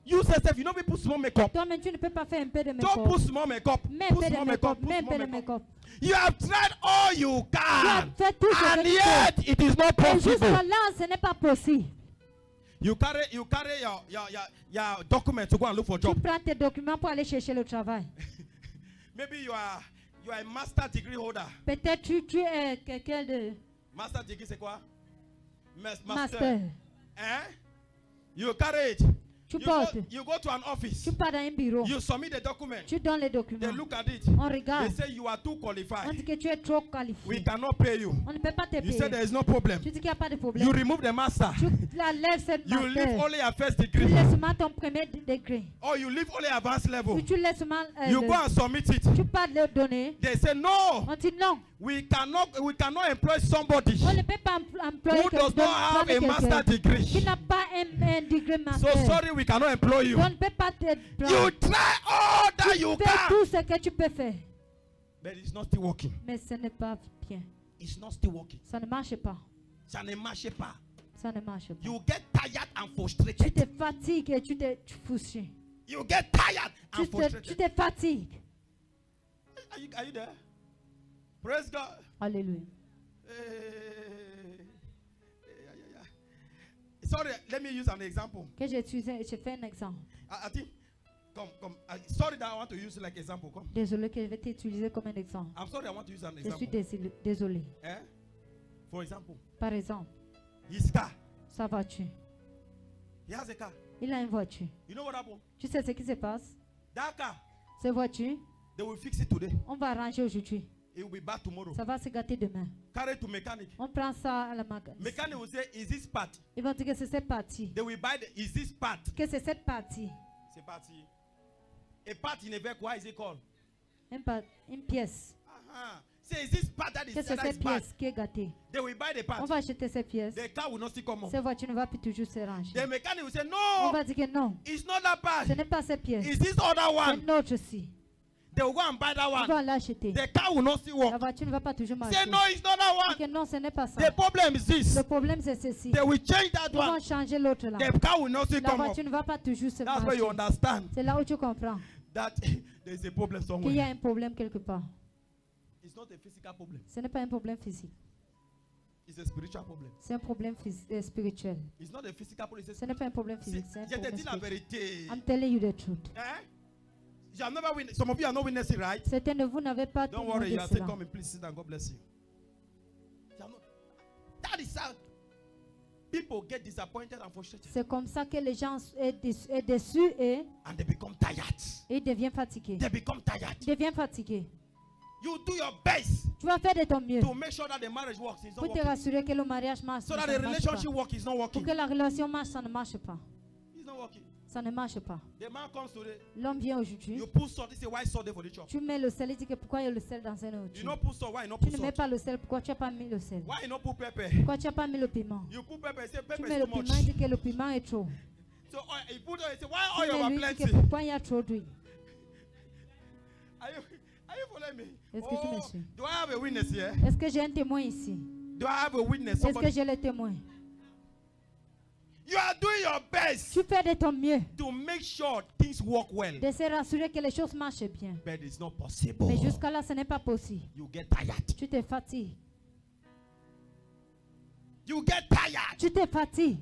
You yourself, you know we put small makeup. Toi-même, tu ne peux pas faire un peu de Don't make-up. put small makeup. Mets un Put peu de small make-up. makeup. Mets un Put peu small de makeup. make-up. You have tried all you Tu as can, fait tout ce and que tu yet peux. it is not Et jusqu'à possible. là, ce n'est pas possible. You carry your document to go and look for a Tu job. prends tes documents pour aller chercher le travail. Maybe you are a master degree holder. Peut-être tu es quelqu'un de Master degree, c'est quoi? master. Eh? You carry it. Tu portes. You go to an office. Tu pars dans un bureau. You submit the document. Tu donnes les They documents. look at it. On They regarde. say you are too On qualified. dit que tu es trop We qualifié. cannot pay you. On ne peut pas te You say there payer. is no problem. Tu dis qu'il n'y a pas de You problème. remove the master. Tu la lèves cette You leave master. only your first Tu degree. laisses seulement ton premier degré. Or you leave only advanced level. Puis tu laisses seulement You go and submit it. tu pas le donner. They say no. On dit non. We cannot employ somebody On ne peut pas employer who does not have a master qui degree. n'a pas un degré So master. sorry, we cannot employ you. On ne peut pas te You prendre. try all that you Fais can, tout ce que tu peux faire. but it's not still working. Mais ce n'est pas bien. It's not still working. Ça ne marche pas. Ça ne marche pas. Ça ne marche pas. You get tired and Tu frustrated. te fatigues et tu frustres. You get tired and Tu frustrated. te fatigues. Are you there? Praise God. Alléluia. Sorry, let me use an example. Que j'ai fait un exemple. I think, come. Sorry that I want to use like example. Come. Désolé que je vais t'utiliser comme un exemple. I'm sorry I want to use an Je suis example. désolé. Eh? For example, Par exemple, his car. sa voiture. He has a car. Il a une voiture. You know what happened? Tu sais ce qui se passe? That car, Cette voiture, they will fix it today. on va arranger aujourd'hui. It will be back tomorrow. Ça va se gâter demain. Carry it to mechanic. On prend ça à la magasin. Mechanic will say, is this part? Ils vont dire que c'est cette partie. They will buy is this part? Que c'est cette partie. C'est parti. A part in a vehicle, what is it called? Une pièce. Say, is this part that is Que c'est that is cette bad? pièce qui est gâtée. They will buy the part. On va acheter cette pièce. The car will not still come on. Cette voiture ne va plus toujours se ranger. The mechanic will say, On no, va dire que non. it's not that part. Ce n'est pas cette pièce. Is this other C'est one? une autre aussi. They will go and buy that On one. va l'acheter. The car will not still La work. voiture ne va pas toujours marcher. Say, no, it's not that Dit one. que non, ce n'est pas ça. The problem is this. Le problème, c'est ceci. They will change that Ils vont one. changer l'autre là. The car will not still La come up. voiture ne va pas toujours se That's where you marcher. understand C'est là où tu comprends that there is a problem qu'il y a somewhere. un problème quelque part. It's not a physical problem. Ce n'est pas un problème physique. It's a spiritual problem. C'est un problème spirituel. It's not a physical problem. It's Ce n'est pas un problème C'est- physique. C'est un je te problème dis la spirituel. vérité. I'm telling you the truth. Eh? You have never witnessed. Some of you are not witnessing, right? Certains de vous n'avez pas tout Don't le worry. monde You de are still cela. coming. Please sit down. God bless you. You are not- That is how people get disappointed and frustrated, C'est comme ça que les gens sont déçus et and they become tired. ils deviennent fatigués. They become tired. Ils deviennent fatigués. You do your best Tu vas faire de ton mieux to make sure that the marriage works. It's not pour te working. rassurer que le mariage marche. So mais that ça the ne marche pas. relationship works. It's not Pour working. que la relation marche, ça ne marche pas. It's not working. Ça ne marche pas. The man comes today. L'homme vient aujourd'hui. You put salt. They say, why salt there for the chop? Tu mets le sel. Il dit que pourquoi il y a le sel dans un autre. You not put salt. Why you not Tu put ne mets salt? pas le sel. Pourquoi tu n'as pas mis le sel? Why you not put pepper? Pourquoi tu n'as pas mis le piment? You put pepper. Say Tu pepper mets is le too much. piment. Il dit que le piment est trop. So you put oil. Say why Tu oil mets over lui, il dit que plenty? pourquoi il y a trop d'huile? Are you following me? Est-ce que tu me suis? Do I have a witness here? Est-ce que j'ai un témoin ici? Do I have a witness? Est-ce que Somebody. j'ai le témoin? You are doing your best Tu fais de ton mieux to make sure things work well, de se rassurer que les choses marchent bien. but it's not possible. Mais jusqu'à là, ce n'est pas possible. You get tired. Tu te fatigues. You get tired. Tu te fatigues.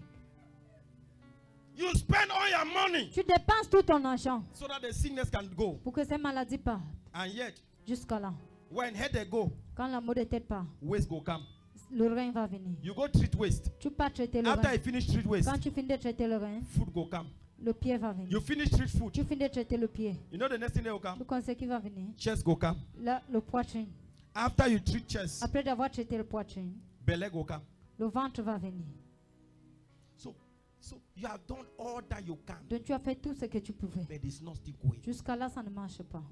You spend all your money Tu dépenses tout ton argent so that the sickness can go. pour que ces maladies partent. And yet, Jusqu'à là. when headache go, Quand la mot de tête part, waste go come. le rein va venir. You go treat waste. Tu pars traiter le After rein. you finish treat waste, Quand tu finis de traiter le rein, food go come. le pied va venir. You finish treat food. Tu finis de traiter le pied. You know the next thing that will come? Tu connais qui va venir? Chest go come. Là, le poitrine. After you treat chest, Après d'avoir traité le poitrine, belly go come. le ventre va venir. So you have done all that you can, Donc tu as fait tout ce que tu pouvais. but it's not still going. Jusqu'à là, ça ne marche pas.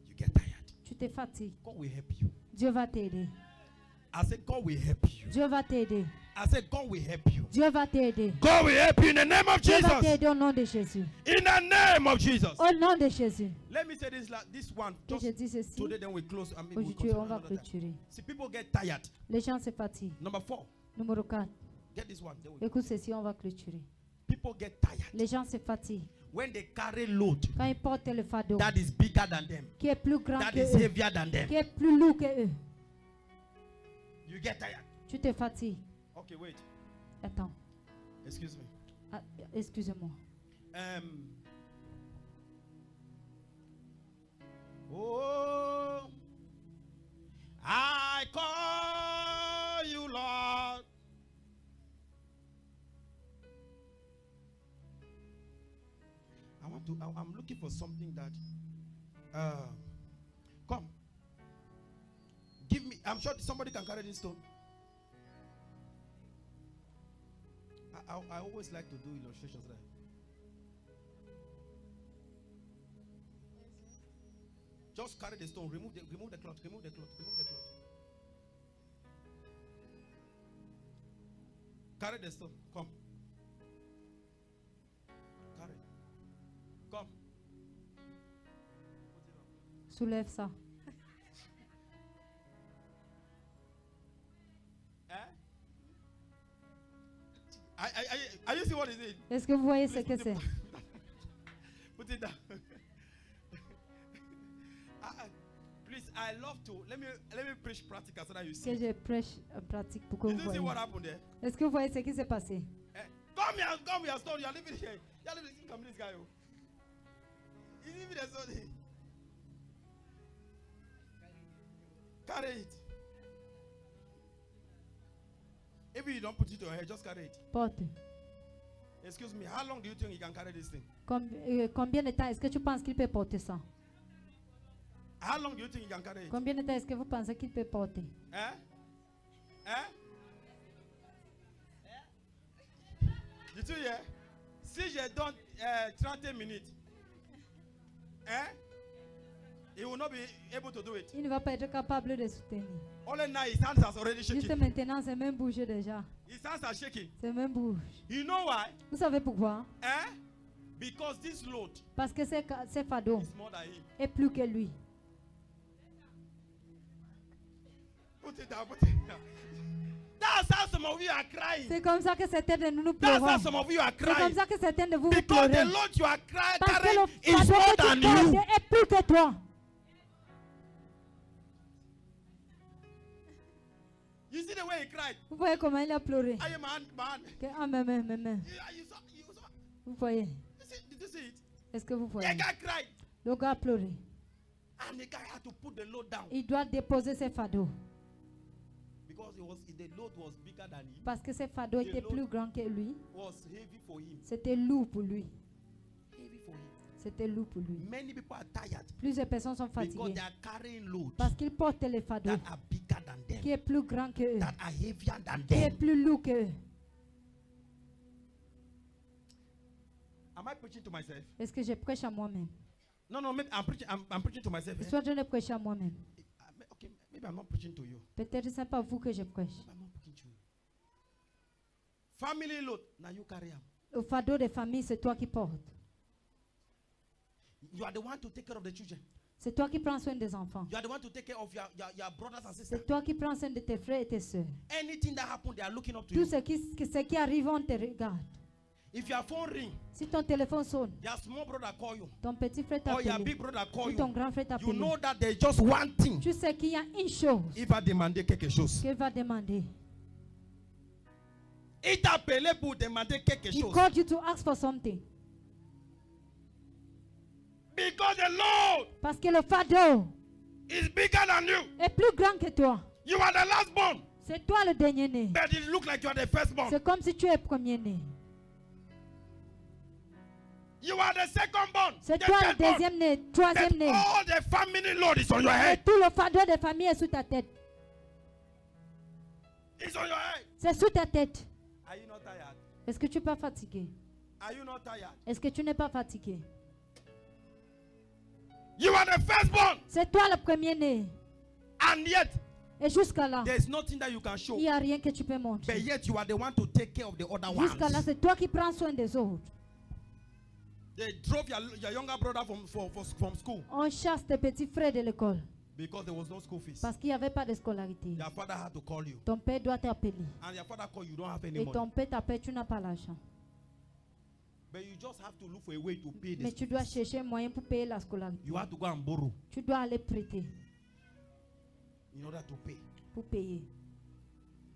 You get tired. Tu te fatigues. God will help you. Dieu va t'aider. I said, God will help you. Dieu va t'aider. I said, God will help you. Dieu va t'aider. God will help you in the name of Dieu va Jesus. t'aider au nom de Jésus. In the name of Jesus. Au nom de Jésus. Let me say this one. Que je Just dis ceci. today, then we close. I mean, we Aujourd'hui, on va another time. clôturer. See, people get tired. Les gens se fatiguent. Number 4. Numéro 4. Get this one. Then we- Écoute ceci, on va clôturer. People people get tired Les gens se fatiguent when they carry load quand ils portent le fardeau that is bigger than them, qui est plus grand that que is eux, heavier than them. qui est plus lourd que eux. You get tired. Tu te fatigues. Okay, wait. Attends, Excuse me. ah, excusez-moi. Oh, I call you Lord. I'm looking for something that, come. Give me, I'm sure somebody can carry this stone. I always like to do illustrations there. Just carry the stone, remove the cloth, remove the cloth, remove the cloth. Carry the stone, come. Carry. Come. Soulève ça. Are you see what is it? Est-ce que vous voyez ce que c'est? Put it down. Please, I love to let me preach practical so that you Que see. je prêche en pratique pour que Did vous you see voyez. what happened there? Est-ce que vous voyez ce qui s'est passé? Come here, stone. You are living here. You are living. Come, this guy. He's living the stone. Carry it. If you don't put it on your head, just carry it. Porte. Excuse me, how long do you think you can carry this thing? Combien de temps est-ce que tu penses qu'il peut porter ça? How long do you think you can carry it? Combien de temps est-ce que vous pensez qu'il peut porter? Did you hear? Si j'ai donné 30 minutes, he will not be able to do it. Il ne va pas être capable de soutenir. Only now his hands are already Juste shaking. maintenant, ses mains bougent déjà. His hands are shaking. Ses mains bougent. You know why? Vous savez pourquoi? Because this load Parce que ce fardeau is more than him. est plus que lui. Put it down, put it down. That's how some of you are crying. C'est comme ça que certains de nous That's how pleurons. some of you are C'est comme crying. ça que certains de vous Because pleurez. the load you are Parce que carrying le is more fardeau que than tu portes you. est plus que toi. You see the way he cried. Vous voyez comment il a pleuré. I am man. Que, ah, mais. You saw. Vous voyez. Did you see it? Est-ce que vous The voyez? guy cried. Le gars a pleuré. And the guy had to put the load down. Il doit déposer ses fardeaux. Because the load was bigger than him. Parce que ses fardeaux étaient plus grands que lui. Was heavy for him. C'était lourd pour lui. Heavy for him. C'était lourd pour lui. Many people are tired Plusieurs personnes sont because fatiguées. they are carrying loads Parce qu'ils portent les fardeaux that are bigger than them, qui est plus grand que eux. that are heavier than Qui est them. plus lourd que eux. Am I preaching to myself? Est-ce que je prêche à moi-même? No, maybe I'm preaching to myself. Soit je ne prêche à moi-même. Okay, maybe I'm not preaching to you. Peut-être ce n'est pas vous que je prêche. I'm not preaching to you. Family load, now you carry them. Le fardeau de famille, c'est toi qui portes. You are the one to take care of the children. C'est toi qui prends soin des enfants. You are the one to take care of your brothers and sisters. C'est toi qui prends soin de tes frères et tes sœurs. Anything that happens, they are looking up to Tout you. ce qui arrive, on te regarde. If your phone ring, Si ton téléphone sonne, your small brother call you, ton petit frère or your t'appelle, big brother call ou ton you, grand frère you t'appelle, know that there's just one thing. tu sais qu'il y a une chose Il va demander quelque chose. qu'il va demander. Il t'a appelé pour demander quelque He chose. called you to ask for something. Because the Lord Parce que le fardeau is bigger than you. est plus grand que toi. You are the last born, C'est toi le dernier né. but it looks like you are the first born. C'est comme si tu es premier né. You are the second born, C'est the toi le third born. deuxième né, troisième But né. all the family load is on your Et head. tout le fardeau de famille est sous ta tête. It's on your head. C'est sous ta tête. Are you not tired? Est-ce que tu n'es pas fatigué? Are you not tired? Est-ce que tu n'es pas fatigué? You are the firstborn, C'est toi le premier né. and yet Et jusqu'à là, there's nothing that you can show. il n'y a rien que tu peux But montrer. yet you are the one to take care of the other ones. Jusqu'à là, c'est toi qui prends soin des autres. They drove your younger brother from school On chasse tes petits frères de l'école because there was no school fees. parce qu'il n'y avait pas de scolarité. Your father had to call you, Ton père doit t'appeler. and your father called you don't have any Et money. ton père t'appelle, tu n'as pas l'argent. But you just have to look for a way to pay Mais this. tu dois chercher un moyen pour payer la scolarité. You have to go and borrow Tu dois aller prêter in order to pay. pour payer.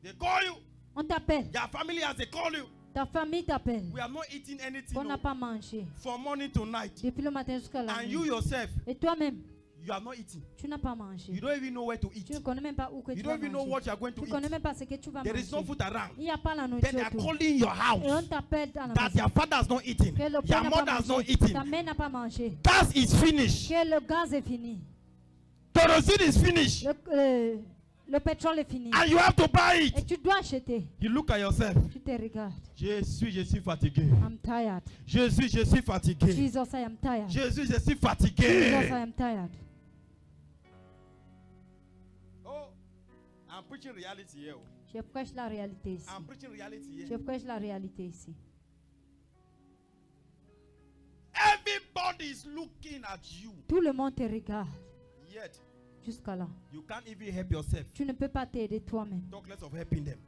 They call you. On t'appelle. Your family has they call you. Ta famille t'appelle. We have not eaten anything On n'a no, pas mangé. from morning to night. Depuis le matin jusqu'à la And nuit. you yourself, Et toi-même, you have not eaten. tu n'as pas You mangé. don't even know where to eat. Tu ne connais même pas où que You tu vas don't even know manger. what you are going to Tu ne connais eat. même pas ce que tu vas There is no manger. food around. Il n'y a pas la Then they nourriture. are tout. calling your Et on house t'appelle dans la that maison. your father has not eaten. Que le Your père n'a mother pas has not mangé. Ta eaten. mère n'a pas mangé. Gas is finished. Que le gaz est fini. Kerosene is finished. Le pétrole est fini. And you have to buy Et it. tu dois acheter. You look at yourself. Tu te regardes. Je suis fatigué. I'm tired. Je suis fatigué. Jesus, I am tired. Je suis Jesus, fatigué. I am tired. Oh, I'm preaching reality here. Je prêche la réalité ici. I'm preaching reality Je here. prêche la réalité ici. Everybody is looking at you. Tout le monde te regarde Yet, jusqu'à là. you can't even help yourself. Tu ne peux pas t'aider toi-même. Talk less of helping them.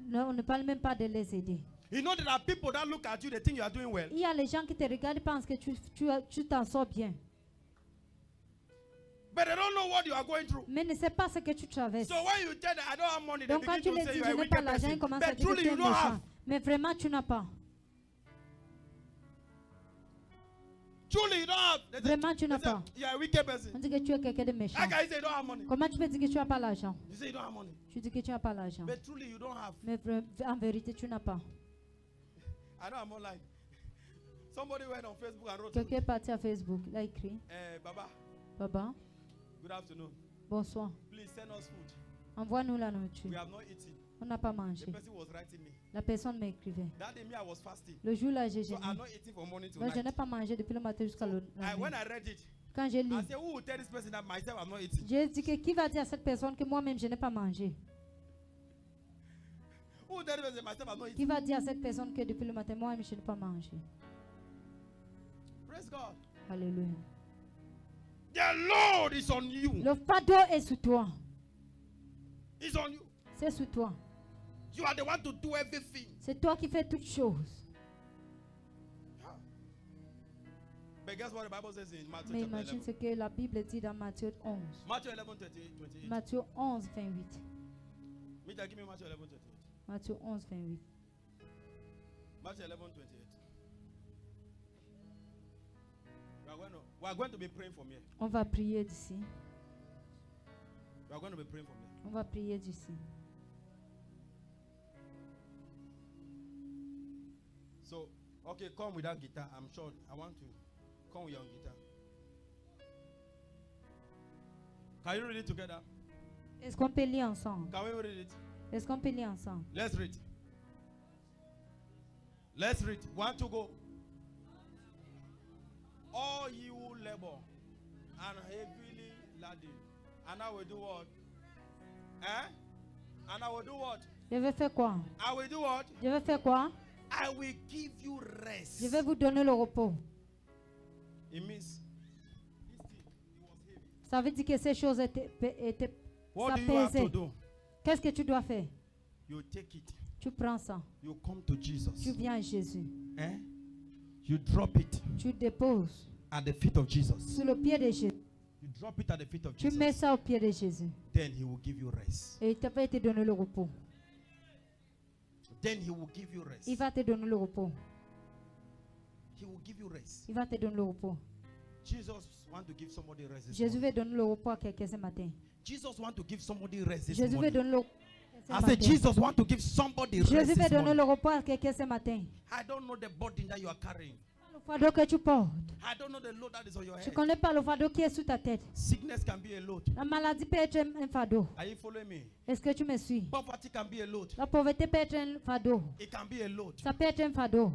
Non, on ne parle même pas de les aider. You know there are people that look at you, they think you are doing well. Il y a les gens qui te regardent et pensent que tu t'en sors bien. But they don't know what you are going through. Mais ne sais pas ce que tu traverses. So when you tell them, I don't have money, they Donc quand begin tu to les say dis, you je are a n'ai pas wicked l'argent, ils person. commencent à But dire que truly tu es you don't méchant. have. Mais vraiment, tu n'as pas. Truly you don't have. They say, Vraiment, tu n'as they say, pas. you are a wicked person. On dit que tu es quelqu'un de méchant. How can you say you don't have money? Comment tu peux dire que tu n'as pas l'argent? You say you don't have money. Tu dis que tu n'as pas l'argent. But truly you don't have. Mais en vérité, tu n'as pas. I know I'm online. Somebody went on Facebook and wrote, Quelqu'un est parti à Facebook, il a écrit, Baba, Baba, good afternoon. bonsoir, Please send us food. envoie-nous la We nourriture. have not eaten. On n'a pas The mangé. person was writing me. La personne m'écrivait. That day me, I was fasting. Le jour-là, j'ai So jeûné. I'm not eating from morning to Donc, je night. n'ai pas mangé depuis le matin jusqu'à la When nuit. I read it, Quand j'ai lu, I said, who will tell this person that myself I'm not eating? j'ai dit que qui va dire à cette personne que moi-même je n'ai pas mangé? Who will tell this person myself I'm not Qui eating? va dire à cette personne que depuis le matin, moi-même je n'ai pas mangé? Praise God. Alléluia. The Lord is on you. Le fardeau est sous toi. He's on you. C'est sous toi. You are the one to do everything. C'est toi qui fais toutes choses. But guess what the Bible says in Matthew Mais chapter imagine 11? ce que la Bible dit dans Matthieu 11. Matthew 11, 28. Matthieu 11, 28. Mita, give me Matthew 11, 28. Matthieu 11, 28. Matthew 11, 28. We are going to be praying from here. On va prier d'ici. We are going to be praying from here. On va prier d'ici. So, okay, come with that guitar. I'm sure I want to come with your guitar. Can you read it together? Est-ce qu'on peut lire ensemble? Can we read it? Est-ce qu'on peut lire ensemble? Let's read. Let's read. 1, 2, go. All you who labor and heavily laden. And I will do what? And I will do what? Je vais faire quoi? I will do what? Je vais faire quoi? I will give you rest. Je vais vous donner le repos. It means this thing, it was heavy. Ça veut dire que ces choses étaient What ça do you have to pesait. do? Qu'est-ce que tu dois faire? You take it. Tu prends ça. You come to Tu Jesus. viens à Jésus. You drop it Tu déposes at the feet of Jesus. sur le pied de Jésus. You drop it at the feet of Tu mets Jesus. ça au pied de Jésus. Then he will give you rest. Et il va te donner le repos. Then he will give you rest. Il va te donner le repos. He will give you rest. Il va te donner le repos. Jesus want to give somebody rest this Jésus morning. va donner le repos à quelqu'un ce matin. Jesus want to give somebody rest this Jésus va morning. donner le repos ce I said matin. Jesus want to give somebody rest Jésus va this donner morning. le repos à quelqu'un ce matin. I don't know the burden that you are carrying. Le fardeau que tu portes. I don't know the load that is on your Je ne head. connais pas le fardeau qui est sous ta tête. Sickness can be a load. La maladie peut être un fardeau. Are you following me? Est-ce que tu me suis? Poverty can be a load. La pauvreté peut être un fardeau. It can be a load. Ça peut être un fardeau.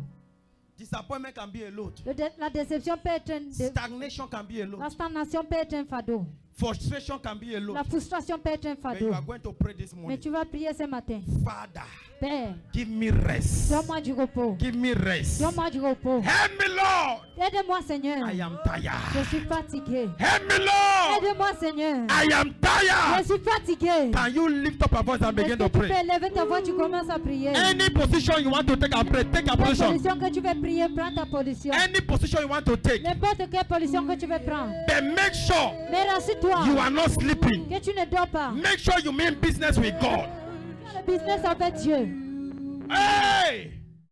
Disappointment can be a load. La déception peut être un... Stagnation can be a La load. stagnation peut être un fardeau. Frustration can be a load. La frustration peut être un But fardeau. you are going to pray this Mais morning. tu vas prier ce matin. Father, Père, give me rest. donne-moi du repos. Give me rest. Donne-moi du repos. Help me, Lord. Aide-moi, Seigneur. I am Je tired. suis fatigué. Help me, Lord. Aide-moi, Seigneur. I am Je tired. suis fatigué. Can you lift up a voice and Est-ce begin que to tu peux pray? élever ta voix, tu commences à prier. Any position you want to take and pray, take a Quelle position. position que tu veux prier, prends ta position. Any position you want to take, N'importe quelle position que tu veux prendre. but make sure Mais rassure-toi you are not sleeping. que tu ne dors pas. Make sure you mean business with God. Fais le business avec Dieu. Hey!